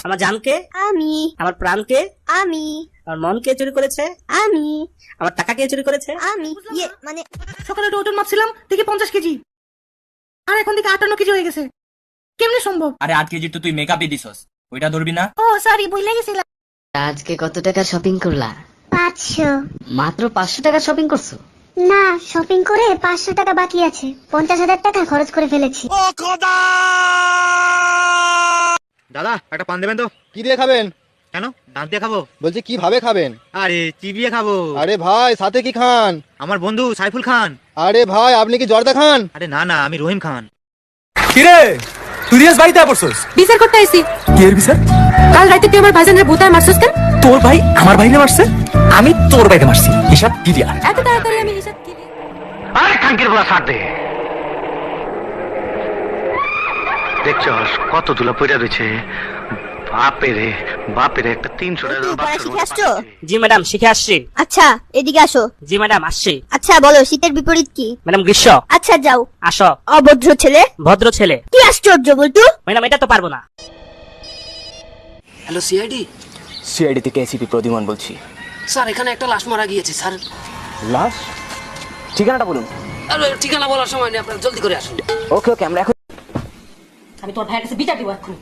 আমার জানকে, আমি। আমার প্রাণকে, আমি। আমার মন কে চুরি করেছে? আমি। আমার টাকা কে চুরি করেছে? আমি। মানে সকালে ওজন মাপছিলাম দেখি 50 কেজি, আর এখন থেকে 58 কেজি হয়ে গেছে। কেমনে সম্ভব? আরে 8 কেজি তো তুই মেকআপই দিছস, ওইটা ধরবি না? ও সরি, ভুলে গেছিলাম। আজকে কত টাকার শপিং করলা? 500। মাত্র 500 টাকার শপিং করছো? না, শপিং করে 500 টাকা বাকি আছে। 50,000 টাকা খরচ করে ফেলেছি। দাদা একটা পান দেবেন তো। কি দিয়ে খাবেন? কেন, দাঁত দিয়ে খাবো? বলছি কিভাবে খাবেন? আরে চিবিয়ে খাবো। আরে ভাই সাথে কি খান? আমার বন্ধু সাইফুল খান। আরে ভাই আপনি কি জর্দা খান? আরে না না, আমি রহিম খান। কিরে তুই রিয়াজ বাড়িতে পড়ছস? বিচার করতে আইছি। কি এর বিচার? কাল রাতে তুই আমার ভাইজানের ভূতায় মারছস কেন? তোর ভাই আমার ভাইকে মারছে, আমি তোর ভাইকে মারছি, হিসাব ক্লিয়ার। এত তাড়াতাড়ি আমি হিসাব কি? আরে কাঙ্কির বলা ছাড় দে। দেখছস কত তুলা পয়সা রয়েছে। বাপেরে বাপেরে, একটা 300 টাকা শিখে আসছো? জি ম্যাডাম, শিখে আসছি। আচ্ছা, এদিকে আসো। জি ম্যাডাম, আসছি। আচ্ছা বলো, শীতের বিপরীত কি? ম্যাডাম, গ্রীষ্ম। আচ্ছা যাও। আসো। অভদ্র ছেলে। ভদ্র ছেলে। কি আশ্চর্য বলতো। ম্যাডাম, এটা তো পারবো না। Hello CID. সিআইডি থেকে এসিপি প্রদিমান বলছি। স্যার এখানে একটা লাশ মারা গিয়েছে স্যার। লাশ? ঠিকানাটা বলুন। আরে ঠিকানা বলার সময় নেই, আপনারা জলদি করে আসুন। ওকে ওকে, আমরা এখন আমি তোর ভাইয়ের কাছে বিচার দিব এখন।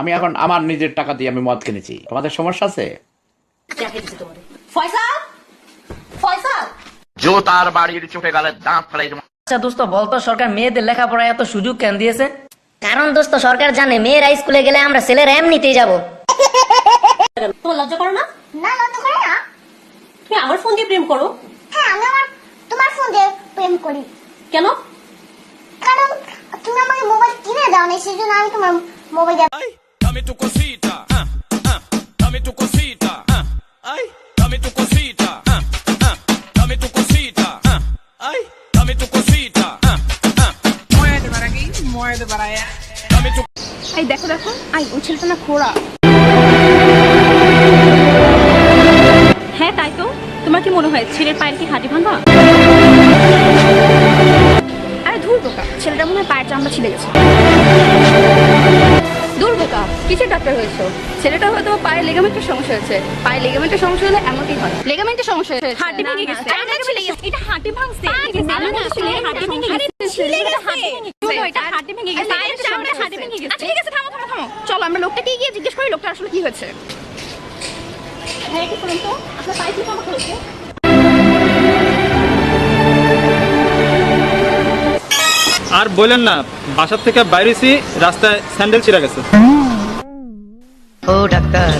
আমি এখন আমার নিজের টাকা দিয়ে আমি মদ কিনেছি, তোমাদের সমস্যা আছে? ফয়সাল, ফয়সাল। জোতার বাড়ির চোখে গালে দাঁত ফেলাই। আচ্ছা দোস্ত, বলতো সরকার মেয়েদের লেখাপড়ায় এত সুযোগ কেন দিয়েছে? কারণ দোস্ত সরকার জানে মেয়েরা স্কুলে গেলে আমরা ছেলেরা এমনিতেই যাবো। তোমার লজ্জা করো না? না, লজ্জা করে না। তুমি আমার ফোন দিয়ে প্রেম করো? হ্যাঁ, আমি তোমার ফোন দিয়ে প্রেম করি। কেন? কারণ তুমি আমাকে মোবাইল কিনে দাও না, সেজন্য আমি তোমার মোবাইল দিয়ে। এই দেখো দেখো, আই ওই ছেলেটা না খোড়া। হ্যাঁ তাই তো। তোমার কি মনে হয় ছেলের পায়ের কি হাঁটি ভাঙা? আরে ধুর বোকা, ছেলেটা মনে হয় পায়ের চামড়া ছিঁড়ে গেছে। দূর বোকা, কিসের ডাক্তার হয়েছো? ছেলেটা হয়তো পায়ের লিগামেন্টের সমস্যা হয়েছে। পায়ের লিগামেন্টের সমস্যা হলে এমনই হয়। লিগামেন্টের সমস্যা হয়েছে, হাঁটি ভেঙে গেছে। এটা হাঁটি ভাঙছে। হাঁটি ভেঙে গেছে। এটা হাঁটি ভেঙে গেছে। পায়ের চামড়া হাঁটি ভেঙে গেছে। ঠিক আছে, থামো থামো থামো। চলো আমরা লোকটাকে গিয়ে জিজ্ঞেস করি লোকটা আসলে কি হয়েছে। হ্যাঁ কি বলুন তো, আপনার পায়ে কি সমস্যা হয়েছে? আর বললেন না, বাসার থেকে বাইরেছি, রাস্তায় স্যান্ডেল ছিঁড়ে গেছে। ও ডাক্তার,